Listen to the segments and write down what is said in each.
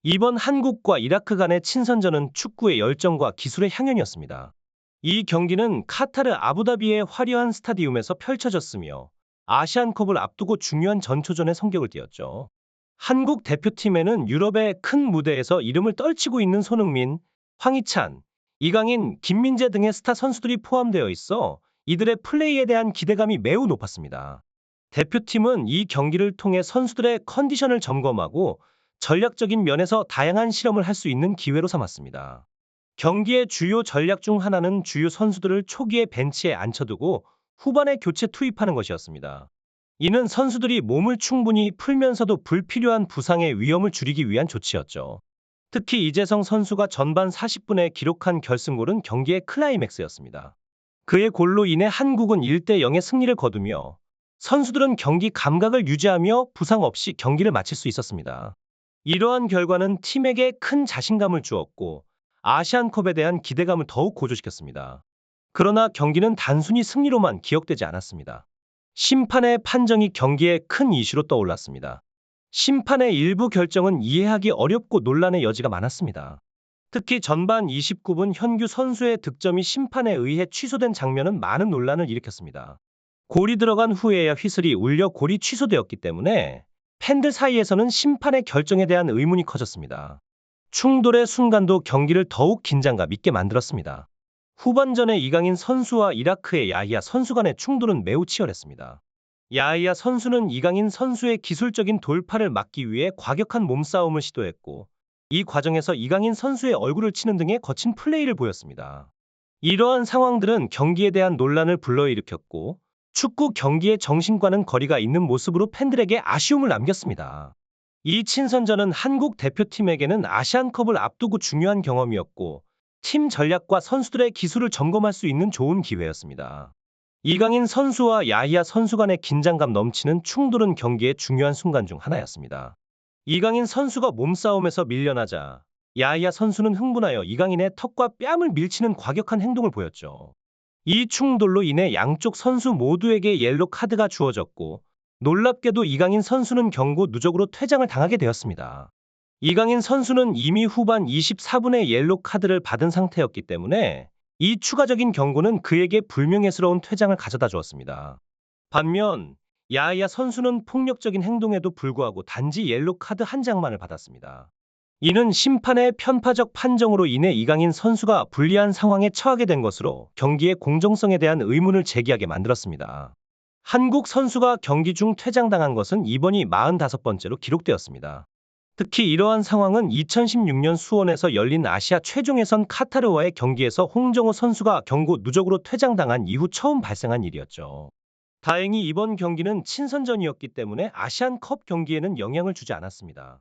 이번 한국과 이라크 간의 친선전은 축구의 열정과 기술의 향연이었습니다. 이 경기는 카타르 아부다비의 화려한 스타디움에서 펼쳐졌으며 아시안컵을 앞두고 중요한 전초전의 성격을 띠었죠. 한국 대표팀에는 유럽의 큰 무대에서 이름을 떨치고 있는 손흥민, 황희찬, 이강인, 김민재 등의 스타 선수들이 포함되어 있어 이들의 플레이에 대한 기대감이 매우 높았습니다. 대표팀은 이 경기를 통해 선수들의 컨디션을 점검하고 전략적인 면에서 다양한 실험을 할 수 있는 기회로 삼았습니다. 경기의 주요 전략 중 하나는 주요 선수들을 초기에 벤치에 앉혀두고 후반에 교체 투입하는 것이었습니다. 이는 선수들이 몸을 충분히 풀면서도 불필요한 부상의 위험을 줄이기 위한 조치였죠. 특히 이재성 선수가 전반 40분에 기록한 결승골은 경기의 클라이맥스였습니다. 그의 골로 인해 한국은 1대 0의 승리를 거두며 선수들은 경기 감각을 유지하며 부상 없이 경기를 마칠 수 있었습니다. 이러한 결과는 팀에게 큰 자신감을 주었고 아시안컵에 대한 기대감을 더욱 고조시켰습니다. 그러나 경기는 단순히 승리로만 기억되지 않았습니다. 심판의 판정이 경기에 큰 이슈로 떠올랐습니다. 심판의 일부 결정은 이해하기 어렵고 논란의 여지가 많았습니다. 특히 전반 29분 현규 선수의 득점이 심판에 의해 취소된 장면은 많은 논란을 일으켰습니다. 골이 들어간 후에야 휘슬이 울려 골이 취소되었기 때문에 팬들 사이에서는 심판의 결정에 대한 의문이 커졌습니다. 충돌의 순간도 경기를 더욱 긴장감 있게 만들었습니다. 후반전에 이강인 선수와 이라크의 야히야 선수 간의 충돌은 매우 치열했습니다. 야히야 선수는 이강인 선수의 기술적인 돌파를 막기 위해 과격한 몸싸움을 시도했고, 이 과정에서 이강인 선수의 얼굴을 치는 등의 거친 플레이를 보였습니다. 이러한 상황들은 경기에 대한 논란을 불러일으켰고, 축구 경기의 정신과는 거리가 있는 모습으로 팬들에게 아쉬움을 남겼습니다. 이 친선전은 한국 대표팀에게는 아시안컵을 앞두고 중요한 경험이었고, 팀 전략과 선수들의 기술을 점검할 수 있는 좋은 기회였습니다. 이강인 선수와 야히야 선수 간의 긴장감 넘치는 충돌은 경기의 중요한 순간 중 하나였습니다. 이강인 선수가 몸싸움에서 밀려나자 야히야 선수는 흥분하여 이강인의 턱과 뺨을 밀치는 과격한 행동을 보였죠. 이 충돌로 인해 양쪽 선수 모두에게 옐로 카드가 주어졌고, 놀랍게도 이강인 선수는 경고 누적으로 퇴장을 당하게 되었습니다. 이강인 선수는 이미 후반 24분에 옐로 카드를 받은 상태였기 때문에 이 추가적인 경고는 그에게 불명예스러운 퇴장을 가져다 주었습니다. 반면 야히야 선수는 폭력적인 행동에도 불구하고 단지 옐로 카드 한 장만을 받았습니다. 이는 심판의 편파적 판정으로 인해 이강인 선수가 불리한 상황에 처하게 된 것으로 경기의 공정성에 대한 의문을 제기하게 만들었습니다. 한국 선수가 경기 중 퇴장당한 것은 이번이 45번째로 기록되었습니다. 특히 이러한 상황은 2016년 수원에서 열린 아시아 최종 예선 카타르와의 경기에서 홍정호 선수가 경고 누적으로 퇴장당한 이후 처음 발생한 일이었죠. 다행히 이번 경기는 친선전이었기 때문에 아시안컵 경기에는 영향을 주지 않았습니다.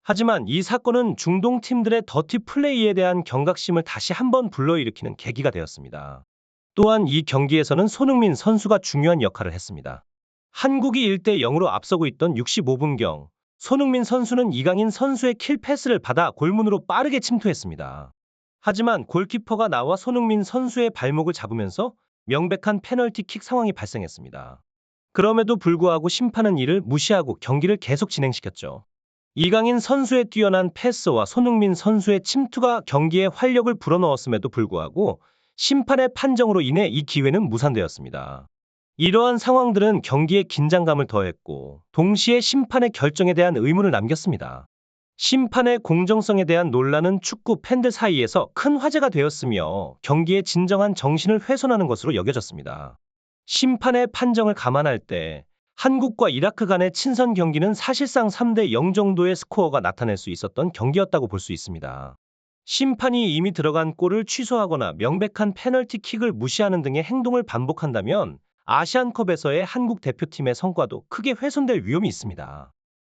하지만 이 사건은 중동 팀들의 더티 플레이에 대한 경각심을 다시 한번 불러일으키는 계기가 되었습니다. 또한 이 경기에서는 손흥민 선수가 중요한 역할을 했습니다. 한국이 1대 0으로 앞서고 있던 65분경, 손흥민 선수는 이강인 선수의 킬 패스를 받아 골문으로 빠르게 침투했습니다. 하지만 골키퍼가 나와 손흥민 선수의 발목을 잡으면서 명백한 페널티킥 상황이 발생했습니다. 그럼에도 불구하고 심판은 이를 무시하고 경기를 계속 진행시켰죠. 이강인 선수의 뛰어난 패스와 손흥민 선수의 침투가 경기에 활력을 불어넣었음에도 불구하고 심판의 판정으로 인해 이 기회는 무산되었습니다. 이러한 상황들은 경기에 긴장감을 더했고 동시에 심판의 결정에 대한 의문을 남겼습니다. 심판의 공정성에 대한 논란은 축구 팬들 사이에서 큰 화제가 되었으며 경기의 진정한 정신을 훼손하는 것으로 여겨졌습니다. 심판의 판정을 감안할 때 한국과 이라크 간의 친선 경기는 사실상 3대 0 정도의 스코어가 나타낼 수 있었던 경기였다고 볼 수 있습니다. 심판이 이미 들어간 골을 취소하거나 명백한 페널티킥을 무시하는 등의 행동을 반복한다면 아시안컵에서의 한국 대표팀의 성과도 크게 훼손될 위험이 있습니다.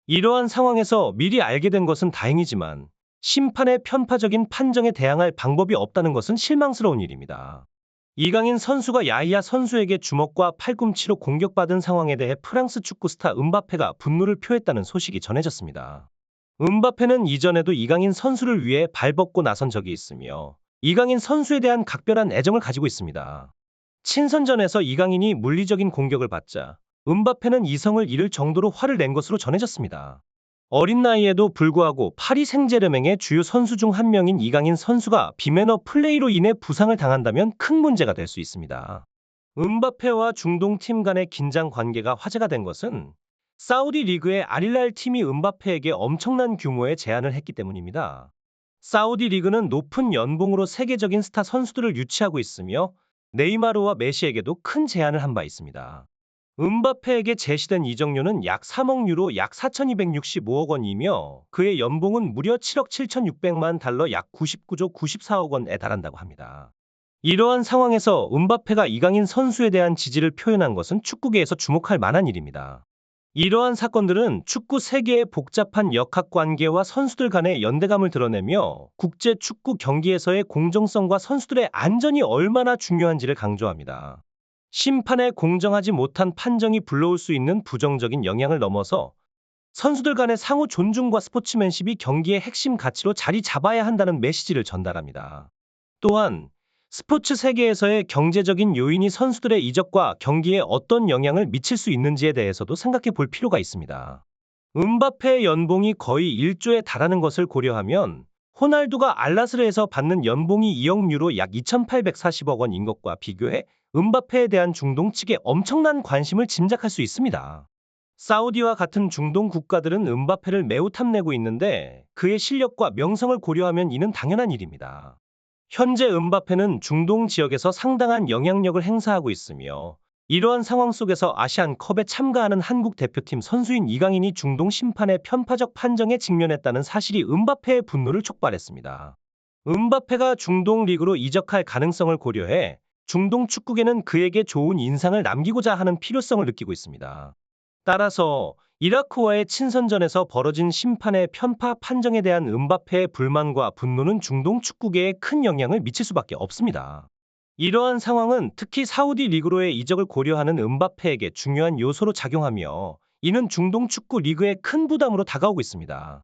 이러한 상황에서 미리 알게 된 것은 다행이지만 심판의 편파적인 판정에 대항할 방법이 없다는 것은 실망스러운 일입니다. 이강인 선수가 야히야 선수에게 주먹과 팔꿈치로 공격받은 상황에 대해 프랑스 축구 스타 음바페가 분노를 표했다는 소식이 전해졌습니다. 음바페는 이전에도 이강인 선수를 위해 발벗고 나선 적이 있으며 이강인 선수에 대한 각별한 애정을 가지고 있습니다. 친선전에서 이강인이 물리적인 공격을 받자 음바페는 이성을 잃을 정도로 화를 낸 것으로 전해졌습니다. 어린 나이에도 불구하고 파리 생제르맹의 주요 선수 중 한 명인 이강인 선수가 비매너 플레이로 인해 부상을 당한다면 큰 문제가 될 수 있습니다. 음바페와 중동 팀 간의 긴장 관계가 화제가 된 것은 사우디 리그의 알힐랄 팀이 음바페에게 엄청난 규모의 제안을 했기 때문입니다. 사우디 리그는 높은 연봉으로 세계적인 스타 선수들을 유치하고 있으며 네이마르와 메시에게도 큰 제안을 한 바 있습니다. 음바페에게 제시된 이적료는 약 3억 유로 약 4,265억 원이며 그의 연봉은 무려 7억 7,600만 달러 약 99조 94억 원에 달한다고 합니다. 이러한 상황에서 음바페가 이강인 선수에 대한 지지를 표현한 것은 축구계에서 주목할 만한 일입니다. 이러한 사건들은 축구 세계의 복잡한 역학관계와 선수들 간의 연대감을 드러내며 국제 축구 경기에서의 공정성과 선수들의 안전이 얼마나 중요한지를 강조합니다. 심판의 공정하지 못한 판정이 불러올 수 있는 부정적인 영향을 넘어서 선수들 간의 상호 존중과 스포츠맨십이 경기의 핵심 가치로 자리 잡아야 한다는 메시지를 전달합니다. 또한 스포츠 세계에서의 경제적인 요인이 선수들의 이적과 경기에 어떤 영향을 미칠 수 있는지에 대해서도 생각해 볼 필요가 있습니다. 음바페의 연봉이 거의 1조에 달하는 것을 고려하면 호날두가 알나스르에서 받는 연봉이 2억 유로 약 2,840억 원인 것과 비교해 음바페에 대한 중동 측의 엄청난 관심을 짐작할 수 있습니다. 사우디와 같은 중동 국가들은 음바페를 매우 탐내고 있는데 그의 실력과 명성을 고려하면 이는 당연한 일입니다. 현재 음바페는 중동 지역에서 상당한 영향력을 행사하고 있으며 이러한 상황 속에서 아시안컵에 참가하는 한국 대표팀 선수인 이강인이 중동 심판의 편파적 판정에 직면했다는 사실이 음바페의 분노를 촉발했습니다. 음바페가 중동 리그로 이적할 가능성을 고려해 중동 축구계는 그에게 좋은 인상을 남기고자 하는 필요성을 느끼고 있습니다. 따라서 이라크와의 친선전에서 벌어진 심판의 편파 판정에 대한 음바페의 불만과 분노는 중동 축구계에 큰 영향을 미칠 수밖에 없습니다. 이러한 상황은 특히 사우디 리그로의 이적을 고려하는 음바페에게 중요한 요소로 작용하며 이는 중동 축구 리그의 큰 부담으로 다가오고 있습니다.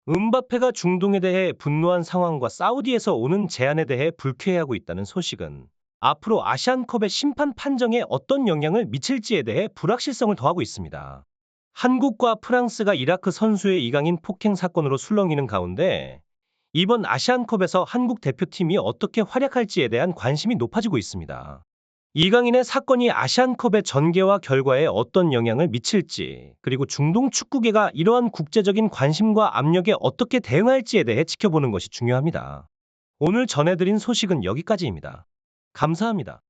음바페가 중동에 대해 분노한 상황과 사우디에서 오는 제안에 대해 불쾌해하고 있다는 소식은 앞으로 아시안컵의 심판 판정에 어떤 영향을 미칠지에 대해 불확실성을 더하고 있습니다. 한국과 프랑스가 이라크 선수의 이강인 폭행 사건으로 술렁이는 가운데 이번 아시안컵에서 한국 대표팀이 어떻게 활약할지에 대한 관심이 높아지고 있습니다. 이강인의 사건이 아시안컵의 전개와 결과에 어떤 영향을 미칠지, 그리고 중동 축구계가 이러한 국제적인 관심과 압력에 어떻게 대응할지에 대해 지켜보는 것이 중요합니다. 오늘 전해드린 소식은 여기까지입니다. 감사합니다.